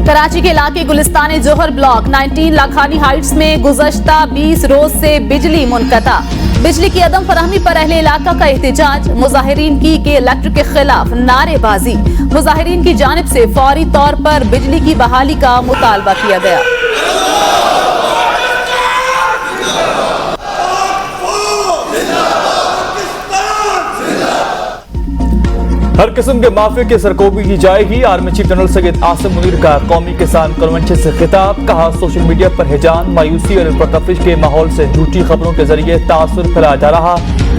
कराची के इलाके गुलिस्तान जोहर block 19 Lakhani Heights में गुज़श्ता 20 रोज से बिजली मुनक़ता। बिजली की अदम फराहमी पर अहले इलाका का एहतजाज। मुजाहिरीन की के इलेक्ट्रिक के खिलाफ नारेबाजी। मुजाहिरीन की जानिब से फौरी तौर पर बिजली की बहाली का मुतालबा किया गया। हर किस्म के माफिया की सरकोबी की जाएगी। Army chief general Syed Asim Munir का कौमी किसान कन्वेंशन से खिताब। कहा, सोशल मीडिया पर हिजान, मायूसी और पुरतफिश के माहौल से झूठी खबरों के जरिए तासुर फैलाया जा रहा,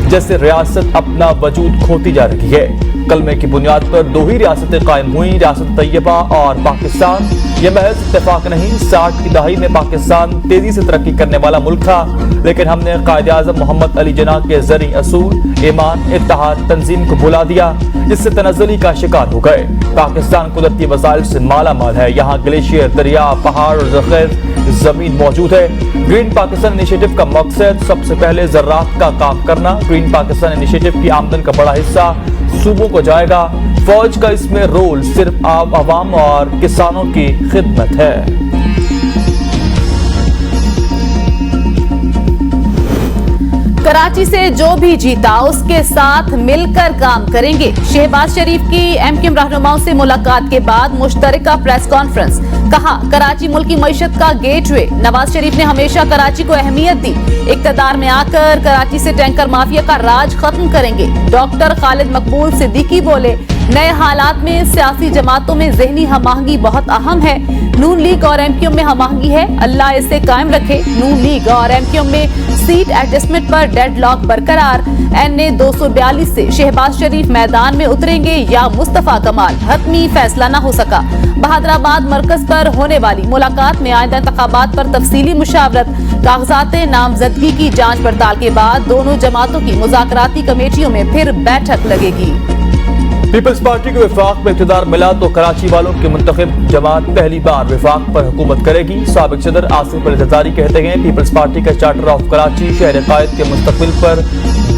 जैसे रियासत अपना वजूद खोती जा रही है। कलमे की बुनियाद पर दो ही रियासतें कायम हुई, रियासत तैयबा और पाकिस्तान। यह महज इत्तेफाक नहीं, 60 की दहाई में पाकिस्तान तेजी से तरक्की करने वाला मुल्क था, लेकिन हमने कायद-ए-आज़म मोहम्मद अली जिन्ना के ज़री असूल, ईमान, इत्तेहाद, तंजीम को भुला दिया, जिससे तनज़्ज़ुली का शिकार हो गए। पाकिस्तान कुदरती वसाइल से माला माल है। यहाँ ग्लेशियर, दरिया, पहाड़ और ज़ख़ीर जमीन मौजूद है। ग्रीन पाकिस्तान इनिशिएटिव का मकसद सबसे पहले ज़राअत का काम करना। ग्रीन पाकिस्तान इनिशिएटिव की आमदन का बड़ा हिस्सा सूबों को जाएगा। फौज का इसमें रोल सिर्फ आवाम और किसानों की खिदमत है। कराची से जो भी जीता उसके साथ मिलकर काम करेंगे। शहबाज शरीफ की एमक्यूएम रहनुमाओं से मुलाकात के बाद मुश्तरका प्रेस कॉन्फ्रेंस। कहा, कराची मुल्क की मईशत का गेटवे। नवाज शरीफ ने हमेशा कराची को अहमियत दी। इक़्तिदार में आकर कराची से टैंकर माफिया का राज खत्म करेंगे। डॉक्टर खालिद मकबूल सिद्दीकी बोले, नए हालात में सियासी जमातों में ज़हनी हमआहंगी बहुत अहम है। नून लीग और एमक्यूएम में हमआहंगी है, अल्लाह इसे कायम रखे। नून लीग और एमक्यूएम में सीट एडजस्टमेंट पर डेडलॉक बरकरार। NA 242 से शहबाज शरीफ मैदान में उतरेंगे या मुस्तफा कमाल, हतमी फैसला न हो सका। बहादुराबाद मरकज पर होने वाली मुलाकात में आइंदा इंतखाबात पर तफसीली मुशावरत। कागजात नामजदगी की जांच पड़ताल के बाद दोनों जमातों की मुज़ाकराती कमेटियों में फिर बैठक लगेगी। पीपल्स पार्टी को वफाक में इक़्तिदार मिला तो कराची वालों की मुंतखब जमात पहली बार वफाक पर हुकूमत करेगी। साबिक सदर आसिफ अली ज़रदारी कहते हैं, पीपल्स पार्टी का चार्टर ऑफ कराची शहर कायद के मुस्तकबिल पर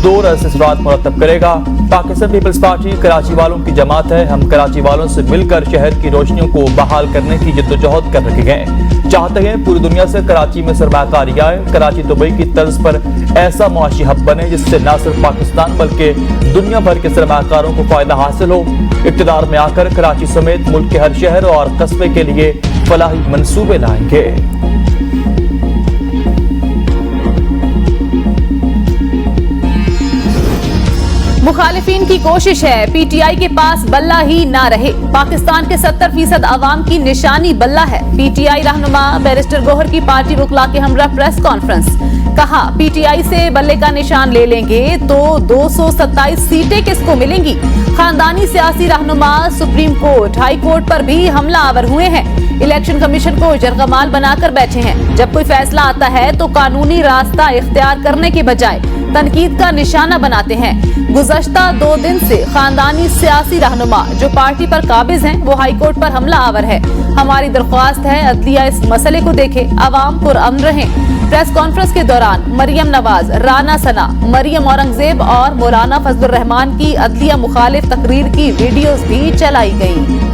2 रअस-ए-सवात मुरतब करेगा। पाकिस्तान पीपल्स पार्टी कराची वालों की जमात है। हम कराची वालों से मिलकर शहर की रोशनियों को बहाल करने की जद्दोजहद कर रहे हैं। चाहते हैं पूरी दुनिया से कराची में सरमायाकारी आए। कराची दुबई की तर्ज पर ऐसा मुआशी हब बने जिससे न सिर्फ पाकिस्तान बल्कि दुनिया भर के सरमायाकारों को फायदा हासिल हो। इक़्तिदार में आकर कराची समेत मुल्क के हर शहर और कस्बे के लिए फलाही मंसूबे लाएंगे। मुखालिफिन की कोशिश है PTI के पास बल्ला ही ना रहे। पाकिस्तान के 70% अवाम की निशानी बल्ला है। PTI रहनुमा बैरिस्टर गौहर की पार्टी वकला के हमरा प्रेस कॉन्फ्रेंस। कहा, PTI से बल्ले का निशान ले लेंगे तो 227 सीटें किसको मिलेंगी। खानदानी सियासी रहनुमा सुप्रीम कोर्ट, हाई कोर्ट पर भी हमला आवर हुए हैं। इलेक्शन कमीशन को जरगमाल बनाकर बैठे हैं। जब कोई फैसला आता है तो कानूनी रास्ता इख्तियार करने के बजाय तनकीद का निशाना बनाते हैं। गुज़श्ता 2 दिन से खानदानी सियासी रहनुमा जो पार्टी पर काबिज हैं वो हाई कोर्ट पर हमला आवर है। हमारी दरख्वास्त है अदलिया इस मसले को देखे, अवाम पुरअमन रहें। प्रेस कॉन्फ्रेंस के दौरान मरियम नवाज, राना सना, मरियम औरंगजेब और मौलाना फजलुर रहमान की अदलिया मुखालिफ तकरीर की वीडियोस भी चलाई गई।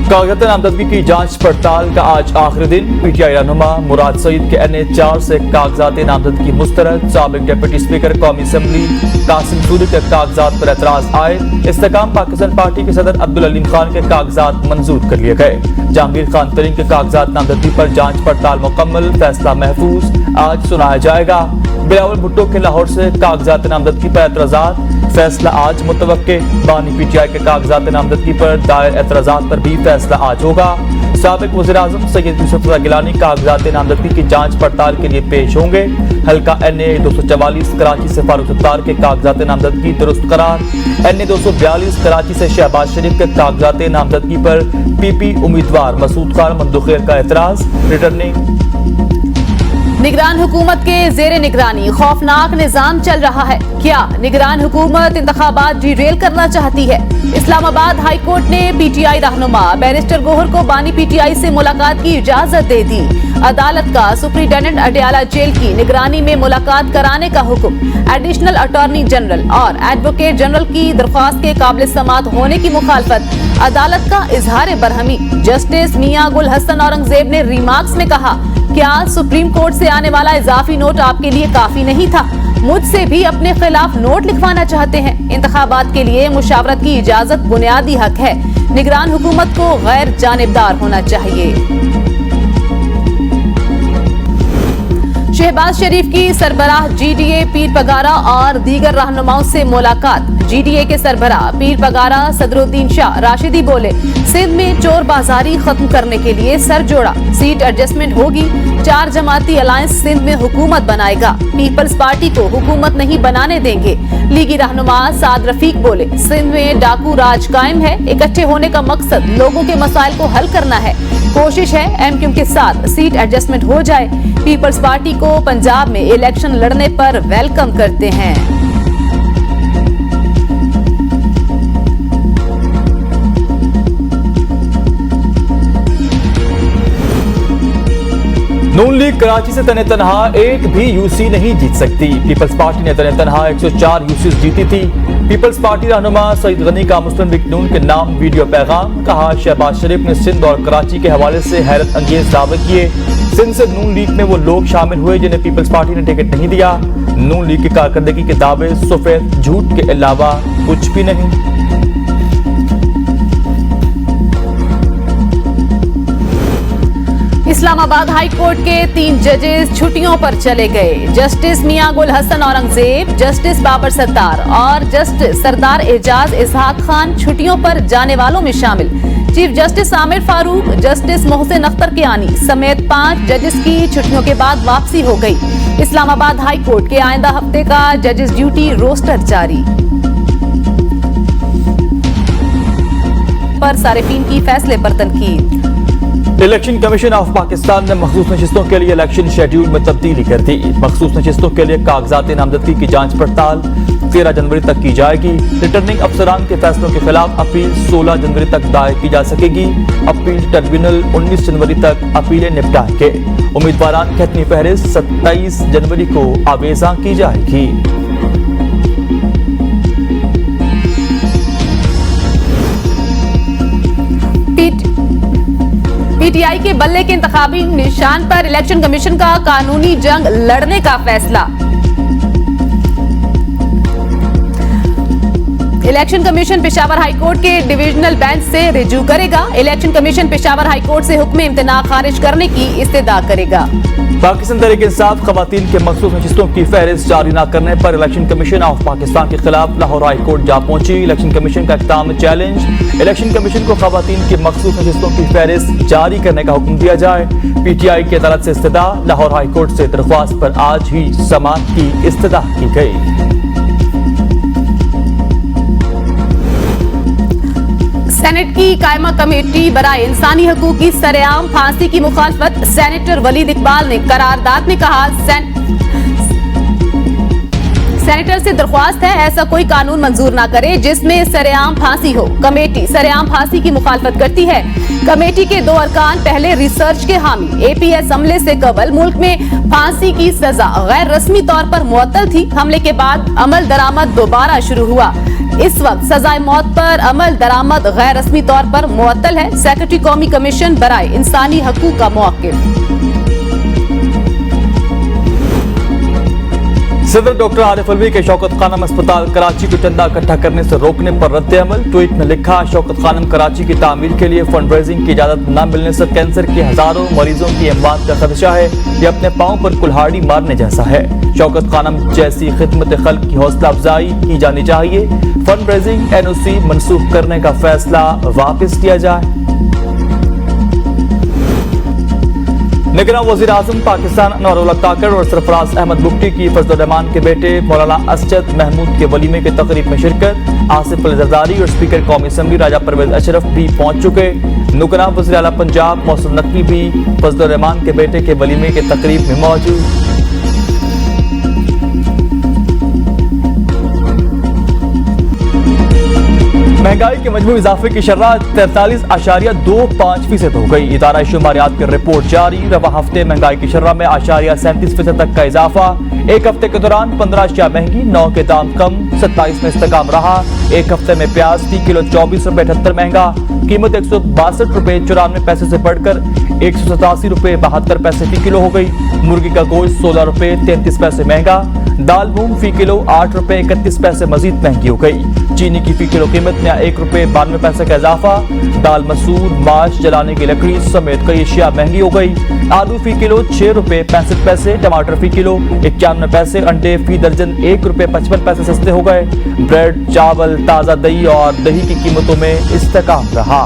कागजात नामजदगी की जांच पड़ताल का आज आखिरी दिन। PTI रहनुमा मुराद सईद के NA 4 से कागजात नामजदगी मुस्तरद। साबिक डिप्टी स्पीकर कौमी असम्बली कासिम सूरी के कागजात पर एतराज आए। इस्तेकाम पाकिस्तान पार्टी के सदर अब्दुल अलीम खान के कागजात मंजूर कर लिए गए। जहांगीर खान तरीन के कागजात नामजदगी पर जांच पड़ताल मुकम्मल, फैसला महफूज आज सुनाया जाएगा। बिलावल भुट्टो के लाहौर से कागजात नामजदगी पर एतराजात, फैसला आज मुतवक्के। बानी PTI के कागजात नामजदगी पर दायर एतराजात पर भी फैसला आज होगा। साबिक वज़ीर-ए-आज़म सैयद यूसुफ रज़ा गिलानी कागजात नामजदगी की जांच पड़ताल के लिए पेश होंगे। हल्का NA 244 कराची से फारूक सत्तार के कागजात नामजदगी दुरुस्त करार। NA 242 कराची से शहबाज शरीफ के कागजात नामजदगी पर PP उम्मीदवार मसूद खान मंदुखेर का एतराज। रिटर्निंग निगरान हुकूमत के जेर निगरानी खौफनाक निजाम चल रहा है। क्या निगरान हुकूमत इंतखाबात डिरेल करना चाहती है? इस्लामाबाद हाई कोर्ट ने पीटीआई रहनुमा बैरिस्टर गोहर को बानी पीटीआई से मुलाकात की इजाजत दे दी। अदालत का सुप्रिंटेंडेंट अडयाला जेल की निगरानी में मुलाकात कराने का हुक्म। एडिशनल अटॉर्नी जनरल और एडवोकेट जनरल की दरख्वास्त के काबिल समात होने की मुखालफत। अदालत का इजहार बरहमी। जस्टिस मियां गुल हसन औरंगजेब ने रिमार्क्स में कहा, क्या सुप्रीम कोर्ट से आने वाला इजाफी नोट आपके लिए काफी नहीं था? मुझसे भी अपने खिलाफ नोट लिखवाना चाहते हैं? इंतखाबात के लिए मुशावरत की इजाजत बुनियादी हक है। निगरान हुकूमत को गैर जानिबदार होना चाहिए। शहबाज शरीफ की सरबराह जीडीए पीर पगारा और दीगर रहनुमाओं से मुलाकात। जीडीए के सरबराह पीर पगारा सदरुद्दीन शाह राशिदी बोले, सिंध में चोर बाजारी खत्म करने के लिए सर जोड़ा। सीट एडजस्टमेंट होगी। 4 जमाती अलायंस सिंध में हुकूमत बनाएगा। पीपल्स पार्टी को हुकूमत नहीं बनाने देंगे। लीगी रहनुमा साद रफीक बोले, सिंध में डाकू राज कायम है। इकट्ठे होने का मकसद लोगों के मसाइल को हल करना है। कोशिश है एमक्यू के साथ सीट एडजस्टमेंट हो जाए। पीपल्स पार्टी को पंजाब में इलेक्शन लड़ने पर वेलकम करते हैं। नून लीग कराची से तने तनहा एक भी यूसी नहीं जीत सकती। पीपल्स पार्टी ने तने तनहा 104 यूसीज जीती थी। पीपल्स पार्टी रहनुमा सईद गनी का मुस्लिम लीग नून के नाम वीडियो पैगाम। कहा, शहबाज शरीफ ने सिंध और कराची के हवाले से हैरत अंगेज दावे किए। सिंध से नून लीग में वो लोग शामिल हुए जिन्हें पीपल्स पार्टी ने टिकट नहीं दिया। नून लीग की कारकर्दगी के दावे सफेद झूठ के अलावा कुछ भी नहीं। इस्लामाबाद हाई कोर्ट के 3 जजेस छुट्टियों पर चले गए। जस्टिस मियां गुल हसन औरंगजेब, जस्टिस बाबर सत्तार और जस्टिस सरदार एजाज इसहाक खान छुट्टियों पर जाने वालों में शामिल। Chief justice Aamir Farooq, justice Mohsin Akhtar Kayani समेत 5 जजेस की छुट्टियों के बाद वापसी हो गई। इस्लामाबाद हाई कोर्ट के आइंदा हफ्ते का जजेस ड्यूटी रोस्टर जारी। पर सारिफीन की फैसले पर तनकीद। इलेक्शन कमीशन ऑफ पाकिस्तान ने मखसूस नशिस्तों के लिए इलेक्शन शेड्यूल में तब्दीली कर दी। मखसूस नशिस्तों के लिए कागजात नामजदगी की जांच पड़ताल 13 जनवरी तक की जाएगी। रिटर्निंग अफसरान के फैसलों के खिलाफ अपील 16 जनवरी तक दायर की जा सकेगी। अपील ट्रिब्यूनल 19 जनवरी तक अपीलें निपटाएंगे। उम्मीदवारान की हतमी फहरिस्त 27 जनवरी को आवेजा की जाएगी। पीटीआई के बल्ले के इंतखाबी निशान पर इलेक्शन कमीशन का कानूनी जंग लड़ने का फैसला। इलेक्शन कमीशन पेशावर हाईकोर्ट के डिविजनल बेंच से रिजू करेगा। इलेक्शन कमीशन पेशावर हाईकोर्ट से हुक्म इम्तना खारिज करने की इस्तदा करेगा। पाकिस्तान तहरीक इंसाफ खवातीन के मखसूस नशिस्तों की फहरिस्त जारी न करने पर इलेक्शन कमीशन ऑफ पाकिस्तान के खिलाफ लाहौर हाई कोर्ट जा पहुंची। इलेक्शन कमीशन का इक़दाम चैलेंज। इलेक्शन कमीशन को खवातीन की मखसूस नशिस्तों की फहरिस्त जारी करने का हुक्म दिया जाए। पीटीआई की अदालत से इस्तदा। लाहौर हाई कोर्ट से दरख्वास्त पर आज ही समाअत की इस्तदा की गई। सेनेट की कायमा कमेटी बराए इंसानी हकूक की सरेआम फांसी की मुखालफत। सेनेटर वलीद इकबाल ने करारदाद में कहा, सेनेटर से दरख्वास्त है ऐसा कोई कानून मंजूर ना करे जिसमें सरेआम फांसी हो। कमेटी सरेआम फांसी की मुखालफत करती है। कमेटी के 2 अरकान पहले रिसर्च के हामी। एपीएस हमले से कबल मुल्क में फांसी की सजा गैर रस्मी तौर पर मुअत्तल थी। हमले के बाद अमल दरामद दोबारा शुरू हुआ। इस वक्त सजाए मौत पर अमल दरामद गैर रस्मी तौर पर मुअत्तल है। सेक्रेटरी कौमी कमीशन बराए इंसानी हकूक का मौक़िफ़। सदर डॉक्टर आरिफ अलवी के शौकत खानम अस्पताल कराची को चंदा इकट्ठा करने से रोकने पर रद्द अमल। ट्वीट में लिखा, शौकत खानम कराची की तामीर के लिए फंड रेजिंग की इजाजत न मिलने से कैंसर के हजारों मरीजों की अमवात का खदशा है। यह अपने पांव पर कुल्हाड़ी मारने जैसा है। शौकत खानम जैसी खिदमत खल्क की हौसला अफजाई की जानी चाहिए। फंड रेजिंग एनओसी मनसूख करने का फैसला वापस लिया जाए। निगरान वज़ीर आज़म पाकिस्तान अनवर काकर और सरफराज अहमद बुगटी की फजल रहमान के बेटे मौलाना असजद महमूद के वलीमे के तकरीब में शिरकत। आसिफ अली जरदारी और स्पीकर कौमी असम्बली राजा परवेज अशरफ भी पहुंच चुके। निगरान वज़ीर आला पंजाब मौसूद नकवी भी फजल रहमान के बेटे के वलीमे के तकरीब में मौजूद। महंगाई के मजमूई इजाफे की शर्राह 43.25% हो गई। इदारा शुमारियात की रिपोर्ट जारी। रवा हफ्ते महंगाई की शर्राह में 37% तक का इजाफा। एक हफ्ते के दौरान 15 अशिया महंगी, 9 के दाम कम, 27 में इस्तेकाम रहा। एक हफ्ते में प्याज फी किलो 24 रुपए 78 महंगा, कीमत 162 रुपए 94 पैसे से बढ़कर 187 रुपए 72 पैसे फी किलो हो गई। मुर्गी का गोश्त 16 रुपए 33 पैसे महंगा। दाल मूंग फी किलो 8 रुपए 31 पैसे मजीद महंगी हो गई। चीनी की फी किलो कीमत में 1 रुपए 92 पैसे का इजाफा। दाल मसूर, माश, जलाने की लकड़ी समेत कई अशिया महंगी हो गई। आलू फी किलो 6 रुपए 65 पैसे, टमाटर फी किलो 91 पैसे, अंडे फी दर्जन 1 रुपए 55 पैसे सस्ते हो गए। ब्रेड, चावल, ताज़ा दही और दही की कीमतों में इस्तेकाम रहा।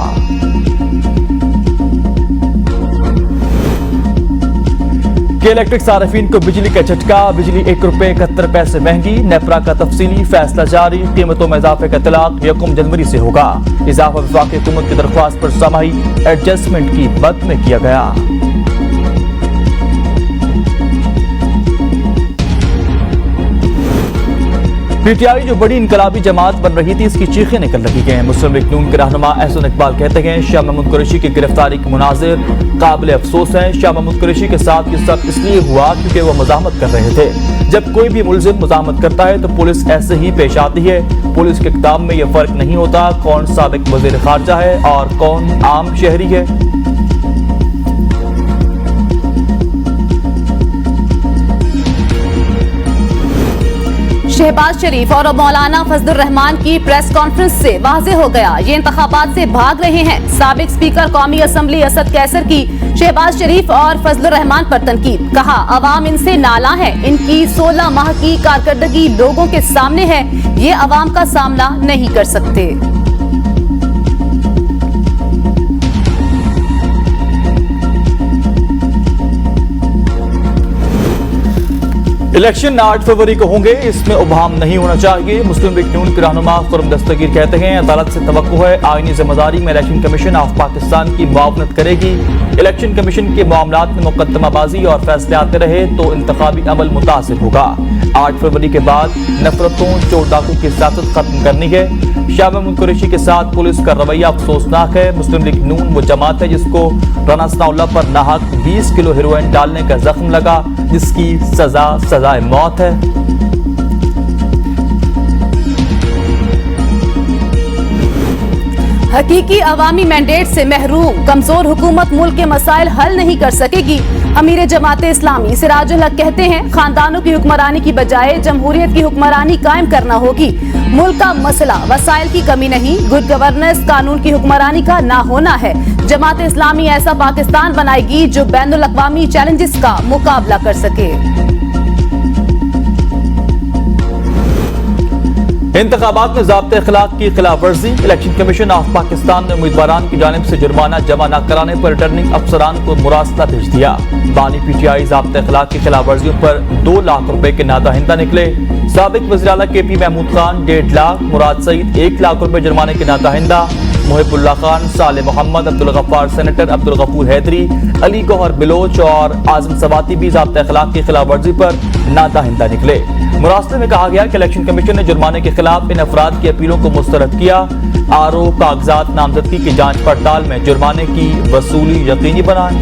के इलेक्ट्रिक सार्फिन को बिजली का झटका, बिजली 1 रुपए 71 पैसे महंगी। नेपरा का तफसीली फैसला जारी। कीमतों में इजाफे का इतलाक 1 जनवरी से होगा। इजाफा वफाकी हुकूमत की दरख्वास्त पर समाही एडजस्टमेंट की मद में किया गया। पीटीआई जो बड़ी इनकलाबी जमात बन रही थी, इसकी चीखें निकल रही हैं। मुस्लिम लीग नून के रहनुमा एहसन इकबाल कहते हैं शाह महमूद कुरैशी की गिरफ्तारी के मुनाजिर काबिल अफसोस हैं। शाह महमूद कुरैशी के साथ ये सब इसलिए हुआ क्योंकि वह मज़ाहमत कर रहे थे। जब कोई भी मुलजिम मज़ाहमत करता है तो पुलिस ऐसे ही पेश आती है। पुलिस के इक़दाम में यह फर्क नहीं होता कौन साबिक वज़ीर ख़ारजा है और कौन आम शहरी है। शहबाज शरीफ और मौलाना फजलुर रहमान की प्रेस कॉन्फ्रेंस से वाज़े हो गया ये इंतखाबात से भाग रहे हैं। साबिक स्पीकर कौमी असम्बली असद कैसर की शहबाज शरीफ और फजलुर रहमान पर तनकीद। कहा अवाम इनसे नाला है, इनकी 16 माह की कारकर्दगी लोगों के सामने है, ये अवाम का सामना नहीं कर सकते। इलेक्शन 8 फरवरी को होंगे, इसमें उबाम नहीं होना चाहिए। मुस्लिम लीग नून के रहनुमा खुर्रम दस्तगीर कहते हैं अदालत से तवक्को है आईनी जिम्मेदारी में इलेक्शन कमीशन ऑफ पाकिस्तान की मुआवनत करेगी। इलेक्शन कमीशन के मामलात में मुकदमाबाजी और फैसले आते रहे तो इंतखाबी अमल मुतासिर होगा। 8 फरवरी के बाद नफरतों चोर डाकू की सियासत खत्म करनी है। शाह महमूद कुरैशी के साथ पुलिस का रवैया अफसोसनाक है। मुस्लिम लीग नून वो जमात है जिसको राना सनाउल्लाह पर नाहक 20 किलो हेरोइन डालने का जख्म लगा, जिसकी सजाए मौत है। हकीकी अवामी मैंडेट से महरूम कमजोर हुकूमत मुल्क के मसाइल हल नहीं कर सकेगी। अमीर जमाते इस्लामी सिराजुल हक कहते हैं खानदानों की हुक्मरानी की बजाय जमहूरियत की हुक्मरानी कायम करना होगी। मुल्क का मसला वसाइल की कमी नहीं, गुड गवर्नेंस कानून की हुक्मरानी का ना होना है। जमात इस्लामी ऐसा पाकिस्तान बनाएगी जो बैनुल अक़वामी चैलेंजेस का मुकाबला कर सके। इंतखाबात में ज़ाब्ते अखलाक की खिलाफ वर्जी। इलेक्शन कमीशन ऑफ पाकिस्तान ने उम्मीदवारान की जानिब से जुर्माना जमा न कराने पर रिटर्निंग अफसरान को मुरासला भेज दिया। बानी पीटीआई ज़ाब्ते अखलाक की खिलाफ वर्जियों पर 2 लाख रुपए के नादाहिंदा निकले। साबिक वज़ीर आला KP महमूद खान 1.5 लाख, मुराद सईद 1 लाख रुपए जुर्माने के नादाहिंदा, मुहिबुल्लाह खान, साले मोहम्मद, अब्दुल गफ्फार सेनेटर, अब्दुल गफूर हैदरी, अली गौहर बिलोच और आजम सवाती भी ज़ाब्ते अखलाक की खिलाफ वर्जी पर नादाहिंदा निकले। मुरासले में कहा गया कि इलेक्शन कमीशन ने जुर्माने के खिलाफ इन अफराद की अपीलों को मुस्तरद किया। RO कागजात नामजदगी की जांच पड़ताल में जुर्माने की वसूली यकीनी बनाए।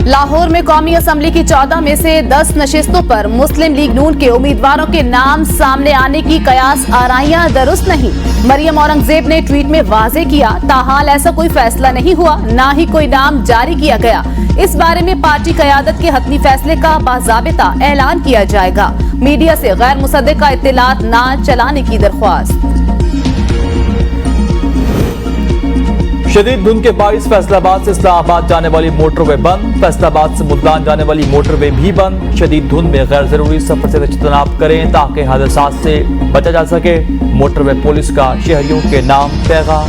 लाहौर में कौमी असम्बली की 14 में से 10 नशिस्तों पर मुस्लिम लीग नून के उम्मीदवारों के नाम सामने आने की कयास आराइयां दुरुस्त नहीं। मरियम औरंगजेब ने ट्वीट में वाजे किया ताहाल ऐसा कोई फैसला नहीं हुआ, ना ही कोई नाम जारी किया गया। इस बारे में पार्टी क़यादत के हतमी फैसले का बाज़ाबिता ऐलान किया जाएगा। मीडिया से गैर मुसद्दक़ा इत्तलात न चलाने की दरख्वास्त। शदीद धुंध के बाइस फैसलाबाद से इस्लामाबाद जाने वाली मोटरवे बंद। फैसलाबाद से मुल्तान जाने वाली मोटरवे भी बंद। शदीद धुंध में गैर जरूरी सफर से इज्तनाब करें ताकि हादसात से बचा जा सके। मोटरवे पुलिस का शहरियों के नाम पैगाम।